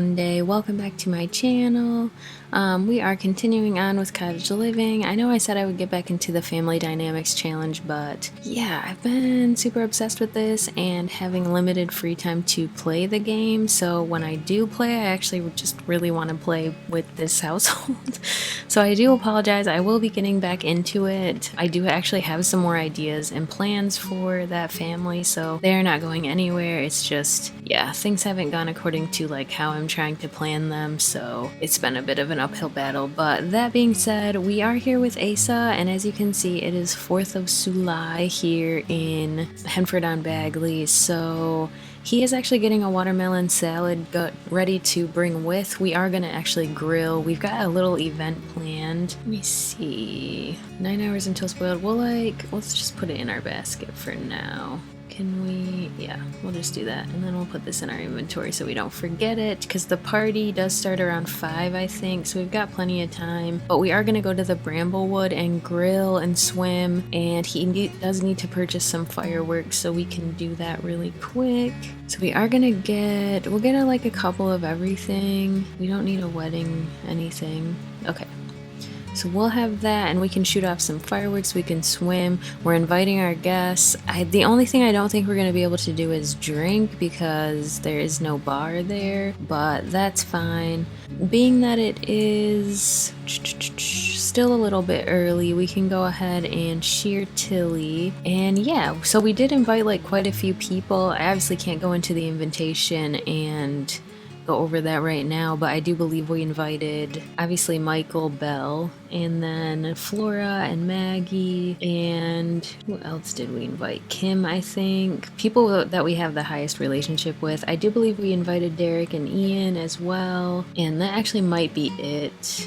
Sunday. Welcome back to my channel. We are continuing on with cottage living. I know I said I would get back into the family dynamics challenge, but yeah, I've been super obsessed with this and having limited free time to play the game. So when I do play, I actually just really want to play with this household. So I do apologize. I will be getting back into it. I do actually have some more ideas and plans for that family, so they're not going anywhere. It's just, yeah, things haven't gone according to like how I'm trying to plan them, so it's been a bit of an uphill battle. But that being said, we are here with Asa, and as you can see, it is 4th of Sul-ly here in Henford-on-Bagley, so he is actually getting a watermelon salad ready to bring with. We are going to actually grill. We've got a little event planned. Let me see. 9 hours until spoiled. Let's just put it in our basket for now. Can we? Yeah, we'll just do that. And then we'll put this in our inventory so we don't forget it, because the party does start around 5, I think. So we've got plenty of time. But we are going to go to the Bramblewood and grill and swim. And he does need to purchase some fireworks, so we can do that really quick. So we are going to we'll get like a couple of everything. We don't need a wedding anything. Okay. So we'll have that, and we can shoot off some fireworks, we can swim, we're inviting our guests. The only thing I don't think we're going to be able to do is drink because there is no bar there, but that's fine. Being that it is still a little bit early, we can go ahead and shear Tilly. And yeah, so we did invite like quite a few people. I obviously can't go into the invitation and go over that right now, but I do believe we invited obviously Michael, Belle, and then Flora and Maggie, and who else did we invite? Kim, I think. People that we have the highest relationship with. I do believe we invited Derek and Ian as well, and that actually might be it.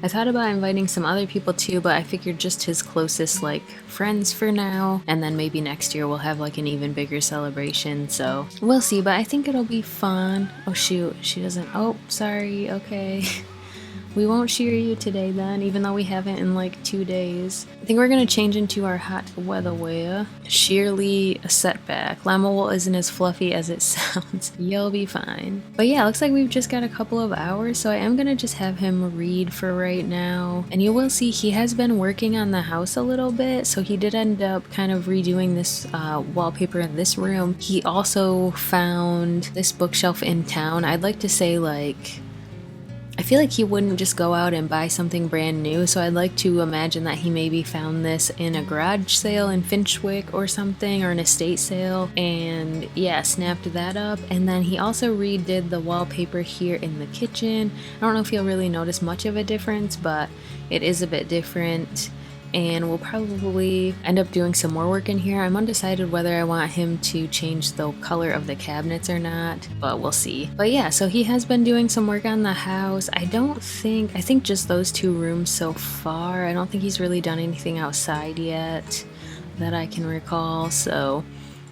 I thought about inviting some other people too, but I figured just his closest like friends for now, and then maybe next year we'll have like an even bigger celebration, so we'll see. But I think it'll be fun. Oh shoot, she doesn't. Oh, sorry. Okay. We won't shear you today then, even though we haven't in like 2 days. I think we're gonna change into our hot weather wear. Sheerly a setback. Llama wool isn't as fluffy as it sounds. You'll be fine. But yeah, looks like we've just got a couple of hours, so I am gonna just have him read for right now. And you will see he has been working on the house a little bit, so he did end up kind of redoing this wallpaper in this room. He also found this bookshelf in town. I'd like to say like, I feel like he wouldn't just go out and buy something brand new, so I'd like to imagine that he maybe found this in a garage sale in Finchwick or something, or an estate sale, and yeah, snapped that up. And then he also redid the wallpaper here in the kitchen. I don't know if you'll really notice much of a difference, but it is a bit different. And we'll probably end up doing some more work in here. I'm undecided whether I want him to change the color of the cabinets or not, but we'll see. But yeah, so he has been doing some work on the house. I think just those 2 rooms so far. I don't think he's really done anything outside yet that I can recall, so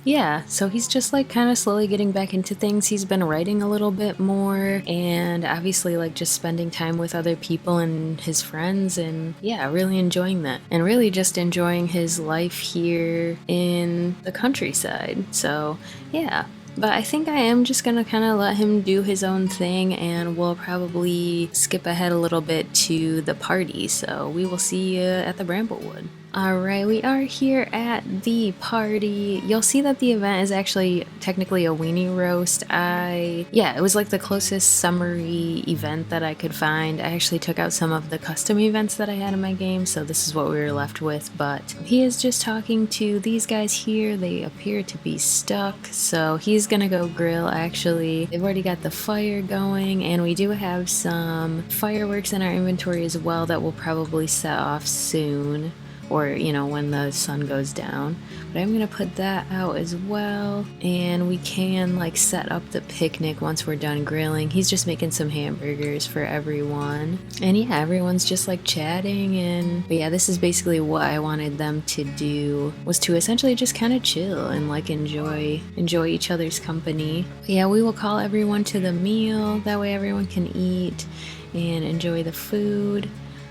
yeah, so he's just like kind of slowly getting back into things. He's been writing a little bit more, and obviously like just spending time with other people and his friends, and yeah, really enjoying that, and really just enjoying his life here in the countryside. So yeah, but I think I am just gonna kind of let him do his own thing, and we'll probably skip ahead a little bit to the party. So we will see you at the Bramblewood. Alright, we are here at the party. You'll see that the event is actually technically a weenie roast. It was like the closest summery event that I could find. I actually took out some of the custom events that I had in my game, so this is what we were left with. But he is just talking to these guys here. They appear to be stuck, so he's gonna go grill actually. They've already got the fire going, and we do have some fireworks in our inventory as well that we'll probably set off soon, or you know, when the sun goes down. But I'm gonna put that out as well, and we can like set up the picnic once we're done grilling. He's just making some hamburgers for everyone, and yeah, everyone's just like chatting. But yeah, this is basically what I wanted them to do, was to essentially just kind of chill and like enjoy each other's company. But yeah, we will call everyone to the meal, that way everyone can eat and enjoy the food.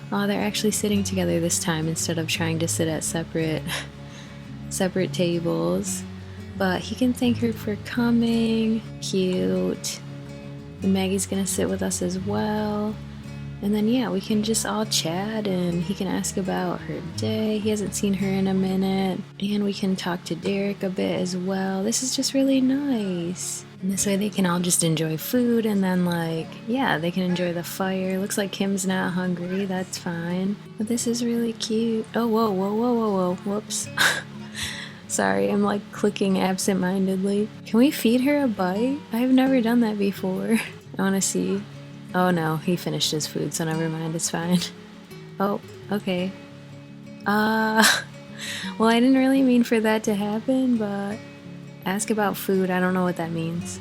Oh, they're actually sitting together this time instead of trying to sit at separate tables. But he can thank her for coming. Cute. And Maggie's gonna sit with us as well. And then yeah, we can just all chat and he can ask about her day. He hasn't seen her in a minute. And we can talk to Derek a bit as well. This is just really nice. And this way they can all just enjoy food and then like, yeah, they can enjoy the fire. Looks like Kim's not hungry, that's fine. But this is really cute. Oh, whoa, whoa, whoa, whoa, whoa, whoops. Sorry, I'm like clicking absent-mindedly. Can we feed her a bite? I've never done that before. I wanna see. Oh no, he finished his food, so never mind, it's fine. Oh, okay. Well, I didn't really mean for that to happen, but ask about food, I don't know what that means.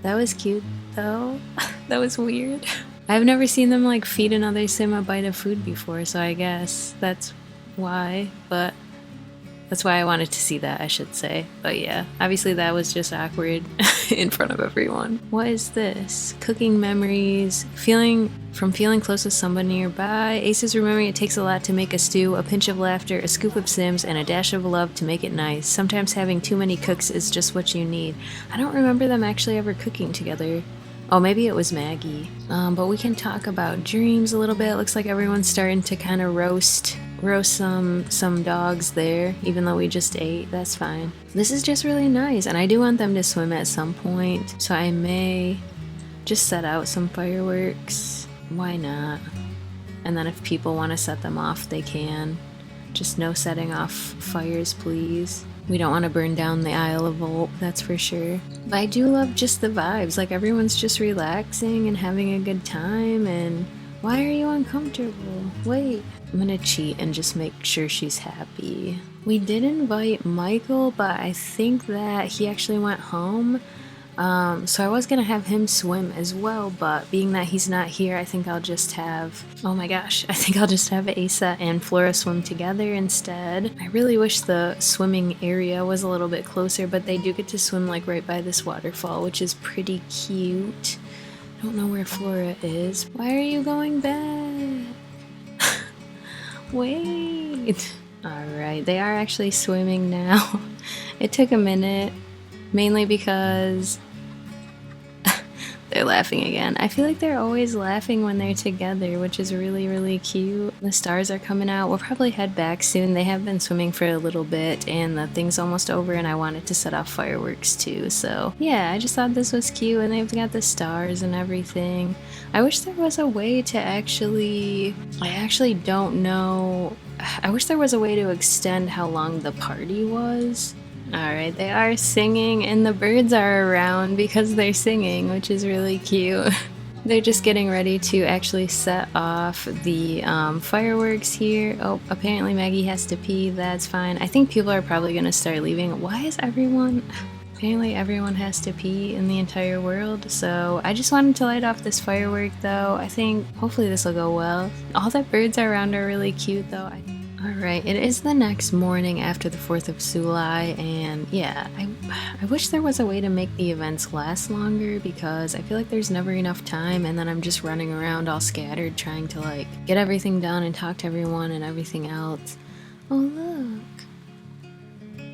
That was cute, though. That was weird. I've never seen them, like, feed another sim a bite of food before, so I guess that's why, but that's why I wanted to see that, I should say. But yeah, obviously that was just awkward in front of everyone. What is this? Cooking memories. Feeling close to someone nearby. Ace is remembering it takes a lot to make a stew, a pinch of laughter, a scoop of Sims, and a dash of love to make it nice. Sometimes having too many cooks is just what you need. I don't remember them actually ever cooking together. Oh, maybe it was Maggie. But we can talk about dreams a little bit. Looks like everyone's starting to kind of roast some dogs there, even though we just ate. That's fine. This is just really nice, and I do want them to swim at some point, so I may just set out some fireworks. Why not? And then if people want to set them off, they can. Just no setting off fires, please. We don't want to burn down the Isle of Volt, that's for sure. But I do love just the vibes. Like, everyone's just relaxing and having a good time, and why are you uncomfortable? Wait. I'm gonna cheat and just make sure she's happy. We did invite Michael, but I think that he actually went home. So I was gonna have him swim as well, but being that he's not here, I think I'll just have, oh my gosh, I think I'll just have Asa and Flora swim together instead. I really wish the swimming area was a little bit closer, but they do get to swim like right by this waterfall, which is pretty cute. I don't know where Flora is. Why are you going back? Wait. Alright, they are actually swimming now. It took a minute, mainly because they're laughing again. I feel like they're always laughing when they're together, which is really, really cute. The stars are coming out. We'll probably head back soon. They have been swimming for a little bit, and the thing's almost over, and I wanted to set off fireworks too. So yeah, I just thought this was cute, and they've got the stars and everything. I wish there was a way to I actually don't know. I wish there was a way to extend how long the party was. Alright, they are singing and the birds are around because they're singing, which is really cute. They're just getting ready to actually set off the fireworks here. Oh, apparently Maggie has to pee, that's fine. I think people are probably gonna start leaving. Why is everyone... Apparently everyone has to pee in the entire world, so I just wanted to light off this firework though. I think hopefully this will go well. All the birds around are really cute though. Alright, it is the next morning after the 4th of Sul-ly, and yeah, I wish there was a way to make the events last longer because I feel like there's never enough time, and then I'm just running around all scattered trying to like get everything done and talk to everyone and everything else. Oh look,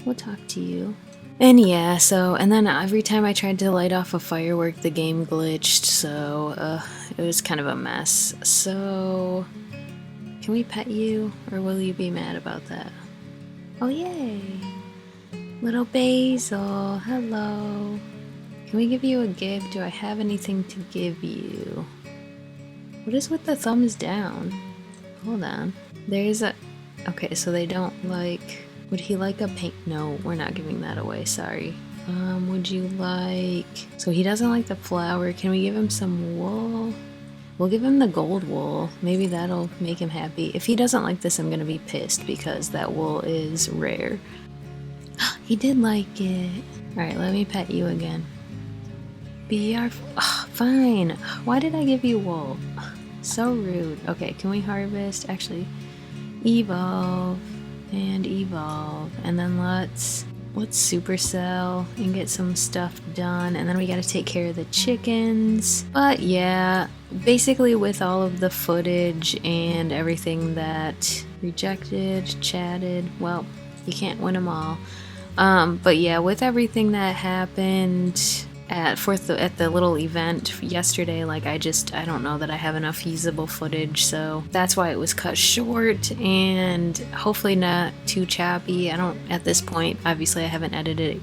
we'll talk to you. And yeah, so, and then every time I tried to light off a firework, the game glitched, so it was kind of a mess. So... can we pet you, or will you be mad about that? Oh yay! Little Basil, hello. Can we give you a gift? Do I have anything to give you? What is with the thumbs down? Hold on. There's a... okay, so they don't like... would he like a paint? No, we're not giving that away, sorry. Would you like... so he doesn't like the flower. Can we give him some wool? We'll give him the gold wool. Maybe that'll make him happy. If he doesn't like this, I'm gonna be pissed because that wool is rare. He did like it. Alright, let me pet you again. Be our... fine. Why did I give you wool? So rude. Okay, can we harvest? Actually, evolve and evolve. And then let's supercell and get some stuff done, and then we gotta take care of the chickens. But yeah, basically with all of the footage and everything that rejected, chatted, well, you can't win them all. But yeah, with everything that happened, at the little event yesterday. Like I don't know that I have enough usable footage, so that's why it was cut short and hopefully not too choppy. I don't, at this point, obviously I haven't edited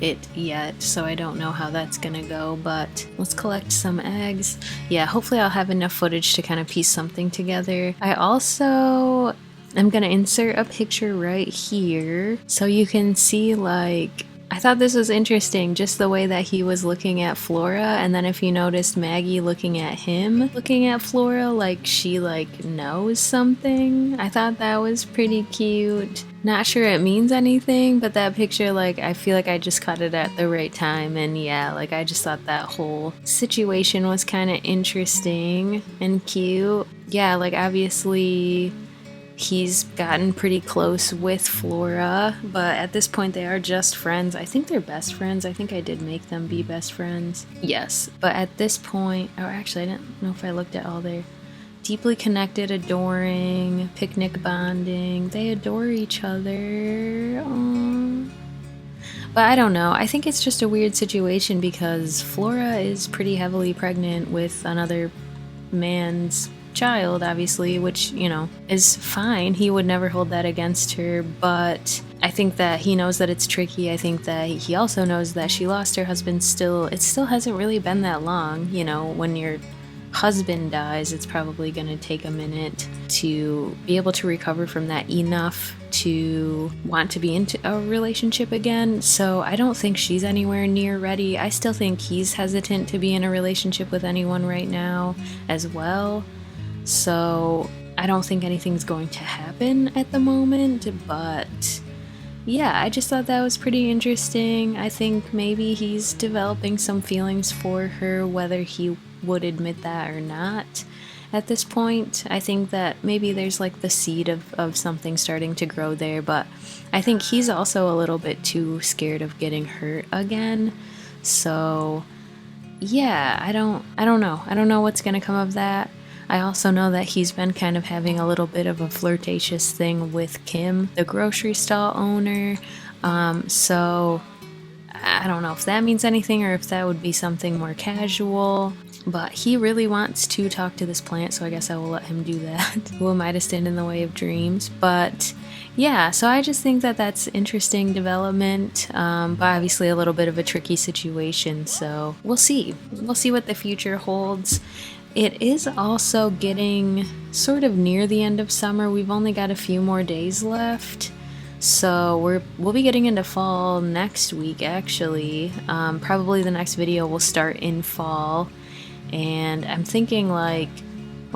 it yet, so I don't know how that's gonna go, but let's collect some eggs. Yeah, hopefully I'll have enough footage to kind of piece something together. I'm gonna insert a picture right here so you can see, like, I thought this was interesting, just the way that he was looking at Flora, and then if you noticed Maggie looking at him, looking at Flora like she like knows something. I thought that was pretty cute. Not sure it means anything, but that picture, like, I feel like I just caught it at the right time, and yeah, like I just thought that whole situation was kind of interesting and cute. Yeah, like obviously he's gotten pretty close with Flora, but at this point they are just friends. I think they're best friends. I think I did make them be best friends. Yes, but at this point, or actually I didn't know if I looked at all their deeply connected, adoring, picnic bonding. They adore each other. Aww. But I don't know. I think it's just a weird situation because Flora is pretty heavily pregnant with another man's child, obviously, which, you know, is fine. He would never hold that against her, but I think that he knows that it's tricky. I think that he also knows that she lost her husband. It still hasn't really been that long. You know, when your husband dies, it's probably going to take a minute to be able to recover from that enough to want to be into a relationship again. So I don't think she's anywhere near ready. I still think he's hesitant to be in a relationship with anyone right now as well. So I don't think anything's going to happen at the moment, but yeah, I just thought that was pretty interesting. I think maybe he's developing some feelings for her, whether he would admit that or not at this point. I think that maybe there's like the seed of something starting to grow there, but I think he's also a little bit too scared of getting hurt again. So yeah, I don't know. I don't know what's gonna come of that. I also know that he's been kind of having a little bit of a flirtatious thing with Kim, the grocery stall owner. So I don't know if that means anything or if that would be something more casual. But he really wants to talk to this plant, so I guess I will let him do that. Who am I to stand in the way of dreams? But yeah, so I just think that that's interesting development, but obviously a little bit of a tricky situation. So we'll see. We'll see what the future holds. It is also getting sort of near the end of summer. We've only got a few more days left. So we'll be getting into fall next week, actually. Probably the next video will start in fall. And I'm thinking, like,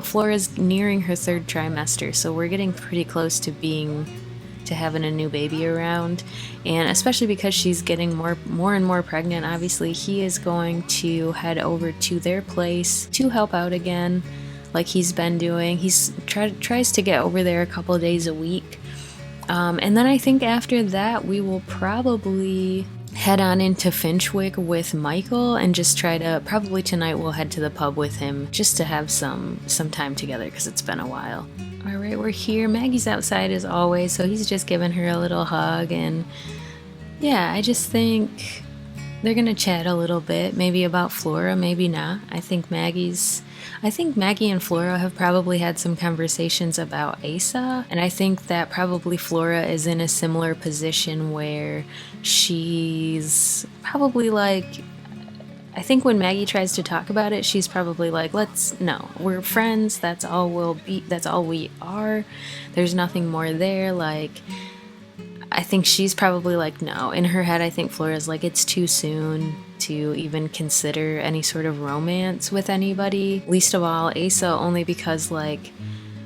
Flora's nearing her 3rd trimester, so we're getting pretty close to having a new baby around. And especially because she's getting more and more pregnant, obviously he is going to head over to their place to help out again, like he's been doing. He's tries to get over there a couple of days a week. And then I think after that we will probably head on into Finchwick with Michael and just probably tonight we'll head to the pub with him just to have some time together because it's been a while. All right, we're here. Maggie's outside as always, so he's just giving her a little hug, and yeah, I just think they're gonna chat a little bit, maybe about Flora, maybe not. I think Maggie and Flora have probably had some conversations about Asa, and I think that probably Flora is in a similar position where she's probably like, I think when Maggie tries to talk about it, she's probably like, no, we're friends, that's all we are, there's nothing more there. Like, I think she's probably like, no. In her head, I think Flora's like, it's too soon to even consider any sort of romance with anybody. Least of all, Asa, only because, like,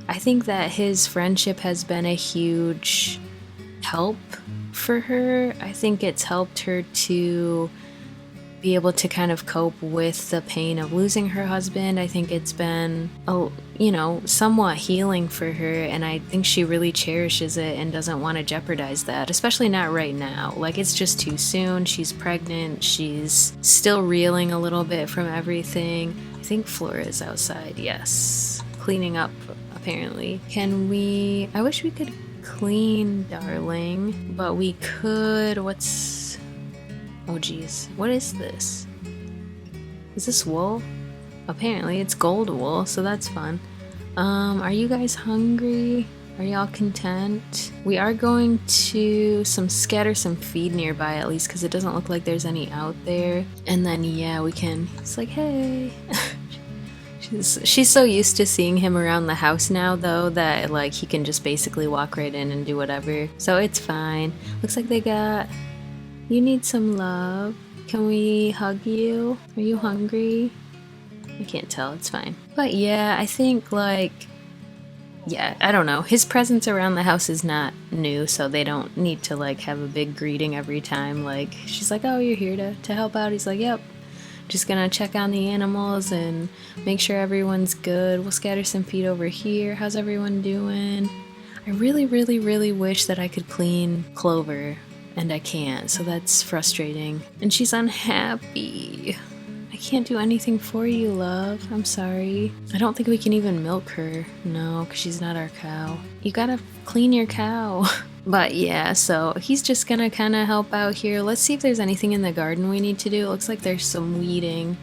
I think that his friendship has been a huge help for her. I think it's helped her to be able to kind of cope with the pain of losing her husband. I think it's been, somewhat healing for her, and I think she really cherishes it and doesn't want to jeopardize that, especially not right now. Like, it's just too soon. She's pregnant. She's still reeling a little bit from everything. I think Flora is outside, yes. Cleaning up, apparently. I wish we could clean, darling, but we could, Oh geez, what is this? Is this wool? Apparently it's gold wool, so that's fun. Are you guys hungry? Are y'all content? We are going to scatter some feed nearby at least, because it doesn't look like there's any out there. And then yeah, we can, it's like, hey. She's so used to seeing him around the house now though that like he can just basically walk right in and do whatever. So it's fine. Looks like they got, you need some love. Can we hug you? Are you hungry? I can't tell, it's fine. But yeah, I think like, yeah, I don't know. His presence around the house is not new, so they don't need to like have a big greeting every time. Like she's like, oh, you're here to help out. He's like, yep. Just gonna check on the animals and make sure everyone's good. We'll scatter some feed over here. How's everyone doing? I really, really, really wish that I could clean Clover, and I can't, so that's frustrating. And she's unhappy. I can't do anything for you, love. I'm sorry. I don't think we can even milk her. No, because she's not our cow. You gotta clean your cow. But yeah, so he's just gonna kind of help out here. Let's see if there's anything in the garden we need to do. It looks like there's some weeding.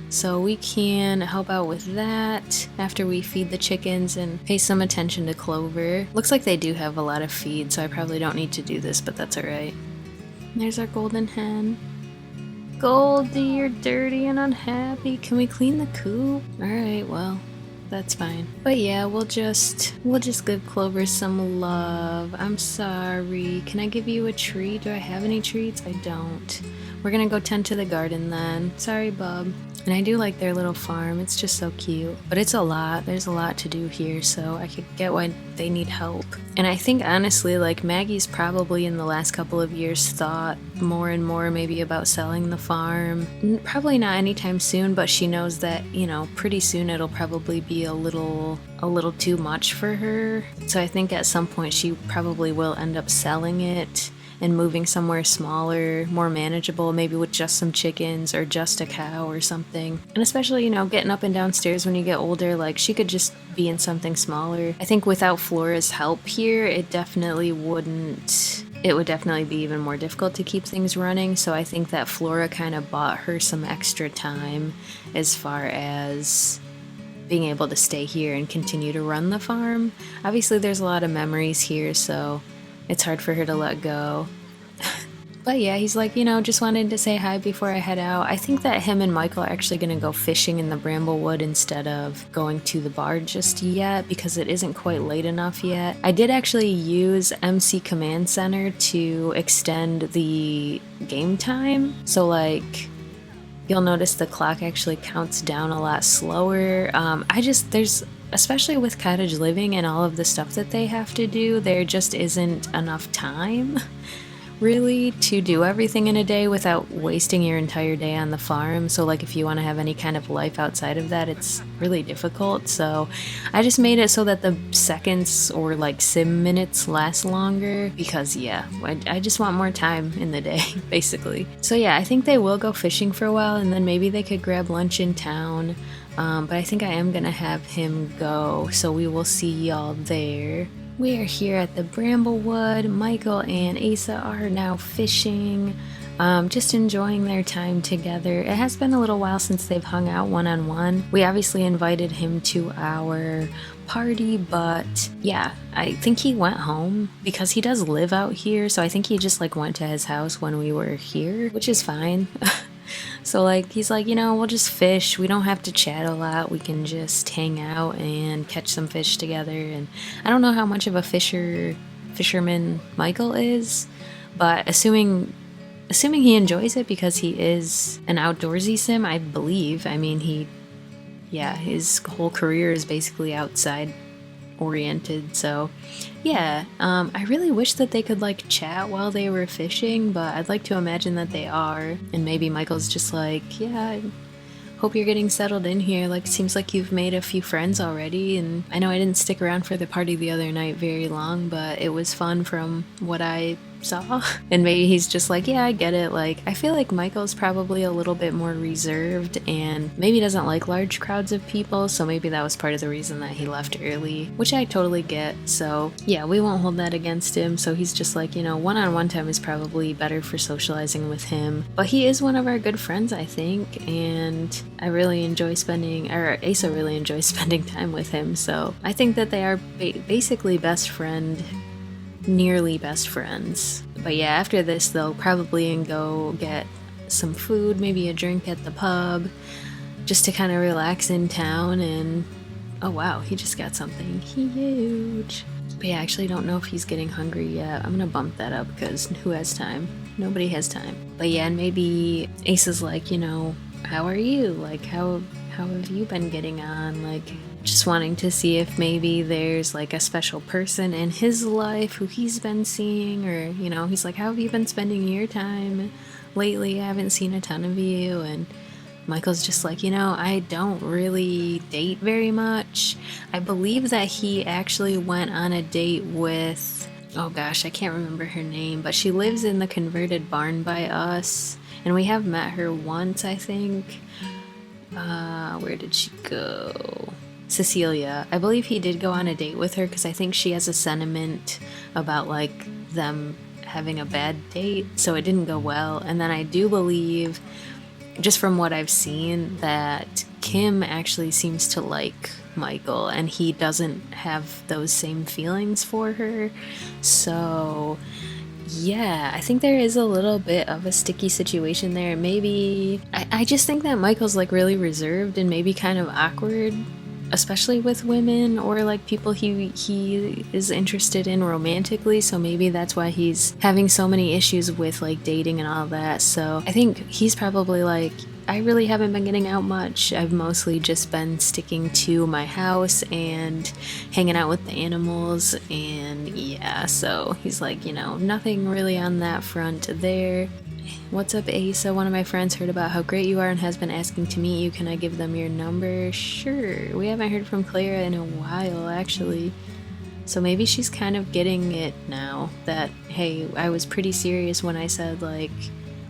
So we can help out with that after we feed the chickens and pay some attention to Clover. Looks like they do have a lot of feed, so I probably don't need to do this, but that's alright. There's our golden hen. Goldie, you're dirty and unhappy. Can we clean the coop? Alright, well, that's fine. But yeah, we'll just give Clover some love. I'm sorry. Can I give you a treat? Do I have any treats? I don't. We're gonna go tend to the garden then. Sorry, bub. And I do like their little farm. It's just so cute. But it's a lot. There's a lot to do here, so I could get why they need help. And I think honestly, like Maggie's probably in the last couple of years thought more and more maybe about selling the farm. Probably not anytime soon, but she knows that, you know, pretty soon it'll probably be a little too much for her. So I think at some point she probably will end up selling it and moving somewhere smaller, more manageable, maybe with just some chickens or just a cow or something. And especially, you know, getting up and downstairs when you get older, like she could just be in something smaller. I think without Flora's help here, it would definitely be even more difficult to keep things running. So I think that Flora kind of bought her some extra time as far as being able to stay here and continue to run the farm. Obviously there's a lot of memories here, so it's hard for her to let go. But yeah, he's like, you know, just wanted to say hi before I head out. I think that him and Michael are actually going to go fishing in the Bramblewood instead of going to the bar just yet, because it isn't quite late enough yet. I did actually use MC Command Center to extend the game time. So like, you'll notice the clock actually counts down a lot slower. Especially with cottage living and all of the stuff that they have to do, there just isn't enough time really to do everything in a day without wasting your entire day on the farm. So like if you want to have any kind of life outside of that, it's really difficult. So I just made it so that the seconds or like sim minutes last longer, because yeah, I just want more time in the day basically. So yeah, I think they will go fishing for a while and then maybe they could grab lunch in town. But I think I am gonna have him go, so we will see y'all there. We are here at the Bramblewood. Michael and Asa are now fishing, just enjoying their time together. It has been a little while since they've hung out one-on-one. We obviously invited him to our party, but yeah, I think he went home because he does live out here, so I think he just like went to his house when we were here, which is fine. So like he's like, you know, we'll just fish. We don't have to chat a lot. We can just hang out and catch some fish together. And I don't know how much of a fisherman Michael is, but assuming he enjoys it because he is an outdoorsy sim, I believe. I mean, his whole career is basically outside oriented, so yeah. I really wish that they could like chat while they were fishing, but I'd like to imagine that they are, and maybe Michael's just like, yeah, I hope you're getting settled in here, like seems like you've made a few friends already. And I know I didn't stick around for the party the other night very long, but it was fun from what I saw. And maybe he's just like, yeah, I get it. Like, I feel like Michael's probably a little bit more reserved and maybe doesn't like large crowds of people, so maybe that was part of the reason that he left early, which I totally get. So yeah, we won't hold that against him. So he's just like, one-on-one time is probably better for socializing with him. But he is one of our good friends, I think, and I really enjoy Asa really enjoys spending time with him. So I think that they are basically nearly best friends. But yeah, after this, they'll probably go get some food, maybe a drink at the pub, just to kind of relax in town. And oh wow, he just got something huge. But yeah, I actually don't know if he's getting hungry yet. I'm gonna bump that up because who has time? Nobody has time. But yeah, and maybe Asa's like, how are you? Like, how have you been getting on? Like, just wanting to see if maybe there's like a special person in his life who he's been seeing, or he's like, how have you been spending your time lately? I haven't seen a ton of you. And Michael's just like, I don't really date very much. I believe that he actually went on a date with, oh gosh, I can't remember her name, but she lives in the converted barn by us, and we have met her once, I think. Where did she go? Cecilia. I believe he did go on a date with her because I think she has a sentiment about like them having a bad date, so it didn't go well. And then I do believe, just from what I've seen, that Kim actually seems to like Michael and he doesn't have those same feelings for her. So yeah, I think there is a little bit of a sticky situation there. Maybe I just think that Michael's like really reserved and maybe kind of awkward, especially with women or like people he is interested in romantically. So maybe that's why he's having so many issues with like dating and all that. So I think he's probably like, I really haven't been getting out much. I've mostly just been sticking to my house and hanging out with the animals. And yeah, so he's like, nothing really on that front there. What's up, Asa? One of my friends heard about how great you are and has been asking to meet you. Can I give them your number? Sure. We haven't heard from Clara in a while, actually. So maybe she's kind of getting it now that, hey, I was pretty serious when I said, like,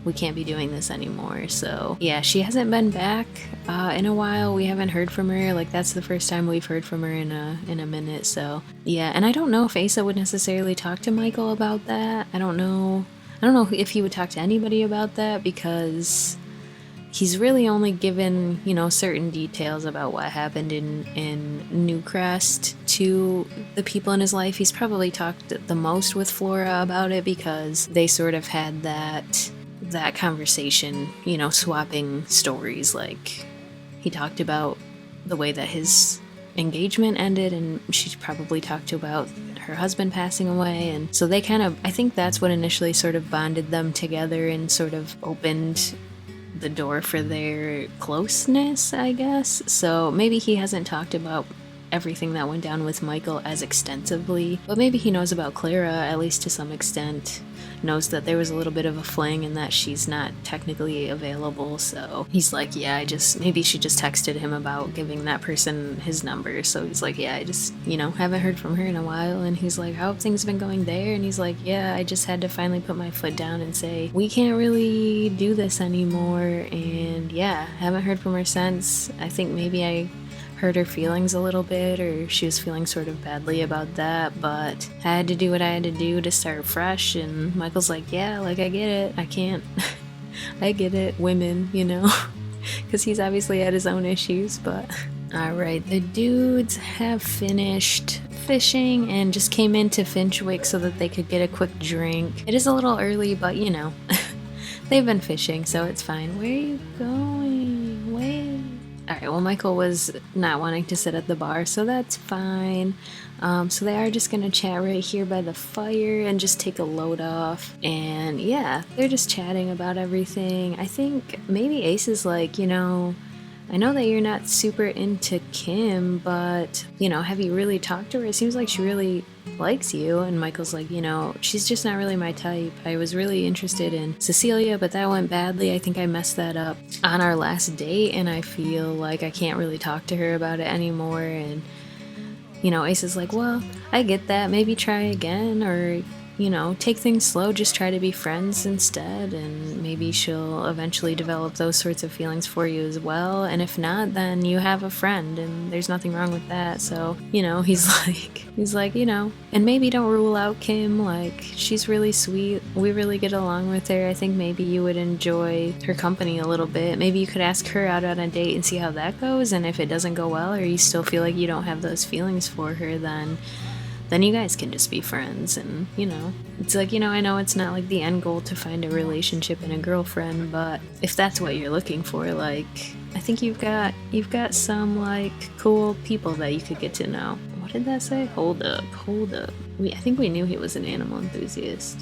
we can't be doing this anymore. So yeah, she hasn't been back in a while. We haven't heard from her. Like, that's the first time we've heard from her in a minute. So yeah, and I don't know if Asa would necessarily talk to Michael about that. I don't know if he would talk to anybody about that, because he's really only given, certain details about what happened in Newcrest to the people in his life. He's probably talked the most with Flora about it because they sort of had that conversation, swapping stories. Like, he talked about the way that his engagement ended, and she probably talked about her husband passing away. And so they kind of, I think that's what initially sort of bonded them together and sort of opened the door for their closeness, I guess. So maybe he hasn't talked about everything that went down with Michael as extensively, but maybe he knows about Clara, at least to some extent, knows that there was a little bit of a fling and that she's not technically available. So he's like, yeah, maybe she just texted him about giving that person his number. So he's like, yeah, I just, haven't heard from her in a while. And he's like, how have things been going there? And he's like, yeah, I just had to finally put my foot down and say, we can't really do this anymore. And yeah, haven't heard from her since. I think maybe I hurt her feelings a little bit, or she was feeling sort of badly about that, but I had to do what I had to do to start fresh. And Michael's like, yeah, like, I get it. I can't I get it, women, because he's obviously had his own issues. But alright, the dudes have finished fishing and just came into Finchwick so that they could get a quick drink. It is a little early, but they've been fishing, so it's fine. Where are you going? Where? Alright, well, Michael was not wanting to sit at the bar, so that's fine. So they are just gonna chat right here by the fire and just take a load off. And yeah, they're just chatting about everything. I think maybe Ace is like, I know that you're not super into Kim, but, have you really talked to her? It seems like she really likes you. And Michael's like, she's just not really my type. I was really interested in Cecilia, but that went badly. I think I messed that up on our last date, and I feel like I can't really talk to her about it anymore. And, Ace is like, well, I get that. Maybe try again, or you know, take things slow, just try to be friends instead, and maybe she'll eventually develop those sorts of feelings for you as well. And if not, then you have a friend, and there's nothing wrong with that. So, you know, he's like, you know, and maybe don't rule out Kim. Like, she's really sweet. We really get along with her. I think maybe you would enjoy her company a little bit. Maybe you could ask her out on a date and see how that goes. And if it doesn't go well, or you still feel like you don't have those feelings for her, then you guys can just be friends. And, you know, it's like, you know, I know it's not like the end goal to find a relationship and a girlfriend, but if that's what you're looking for, like, I think you've got some like cool people that you could get to know. What did that say? Hold up. I think we knew he was an animal enthusiast.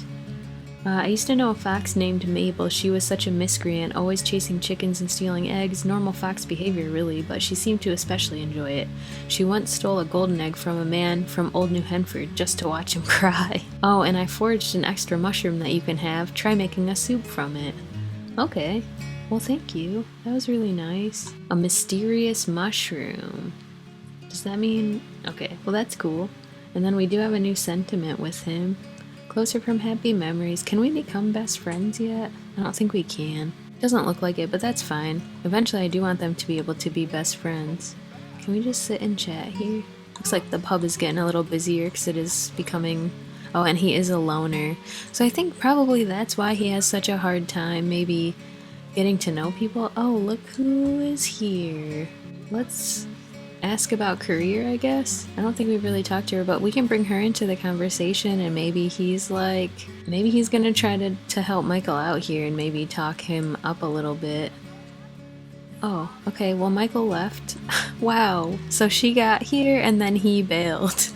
I used to know a fox named Mabel. She was such a miscreant, always chasing chickens and stealing eggs. Normal fox behavior, really, but she seemed to especially enjoy it. She once stole a golden egg from a man from Old New Henford just to watch him cry. Oh, and I foraged an extra mushroom that you can have. Try making a soup from it. Okay. Well, thank you. That was really nice. A mysterious mushroom. Does that mean... Okay, well, that's cool. And then we do have a new sentiment with him. Closer from happy memories. Can we become best friends yet? I don't think we can. Doesn't look like it, but that's fine. Eventually I do want them to be able to be best friends. Can we just sit and chat here? Looks like the pub is getting a little busier because it is becoming... Oh, and he is a loner. So I think probably that's why he has such a hard time maybe getting to know people. Oh, look who is here. Let's ask about career, I guess. I don't think we've really talked to her, but we can bring her into the conversation, and maybe he's gonna try to help Michael out here and maybe talk him up a little bit. Oh, okay, well, Michael left. Wow, so she got here and then he bailed.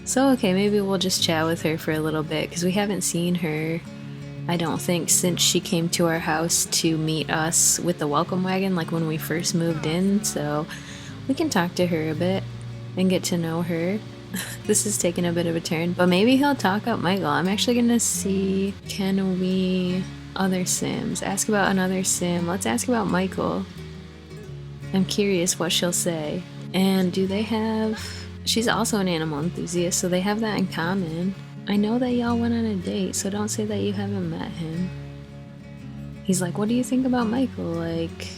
So, okay, maybe we'll just chat with her for a little bit, because we haven't seen her, I don't think, since she came to our house to meet us with the welcome wagon, like when we first moved in, so we can talk to her a bit and get to know her. This is taking a bit of a turn, but maybe he'll talk up Michael. I'm actually gonna see, can we... Other Sims. Ask about another Sim. Let's ask about Michael. I'm curious what she'll say. And do they have... She's also an animal enthusiast, so they have that in common. I know that y'all went on a date, so don't say that you haven't met him. He's like, what do you think about Michael? Like...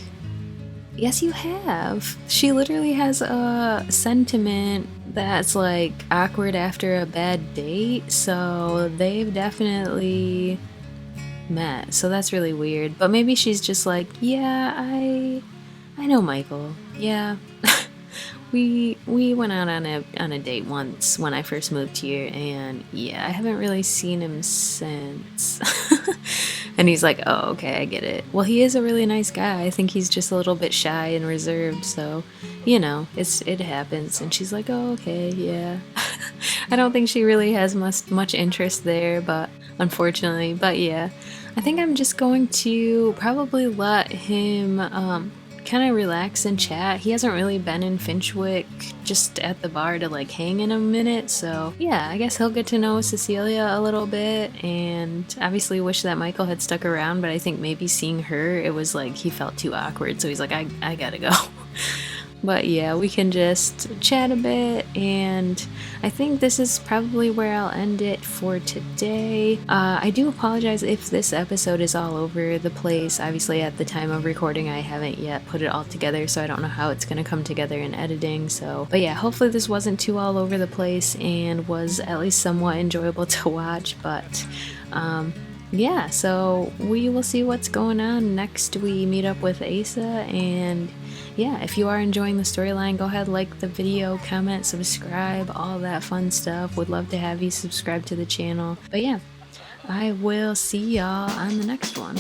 Yes, you have. She literally has a sentiment that's like awkward after a bad date, so they've definitely met. So that's really weird. But maybe she's just like, yeah, I know Michael. Yeah. we went out on a date once when I first moved here, and yeah, I haven't really seen him since. And he's like, oh, okay, I get it. Well, he is a really nice guy. I think he's just a little bit shy and reserved, so, you know, it happens. And she's like, oh, okay, yeah. I don't think she really has much interest there, but unfortunately, but yeah. I think I'm just going to probably let him kind of relax and chat. He hasn't really been in Finchwick just at the bar to like hang in a minute, so yeah, I guess he'll get to know Cecilia a little bit, and obviously wish that Michael had stuck around, but I think maybe seeing her, it was like he felt too awkward, so he's like, I gotta go. But yeah, we can just chat a bit, and I think this is probably where I'll end it for today. I do apologize if this episode is all over the place. Obviously, at the time of recording, I haven't yet put it all together, so I don't know how it's going to come together in editing. So, but yeah, hopefully this wasn't too all over the place and was at least somewhat enjoyable to watch. But yeah, so we will see what's going on next. We meet up with Asa, and yeah, if you are enjoying the storyline, go ahead, like the video, comment, subscribe, all that fun stuff. Would love to have you subscribe to the channel. But yeah, I will see y'all on the next one.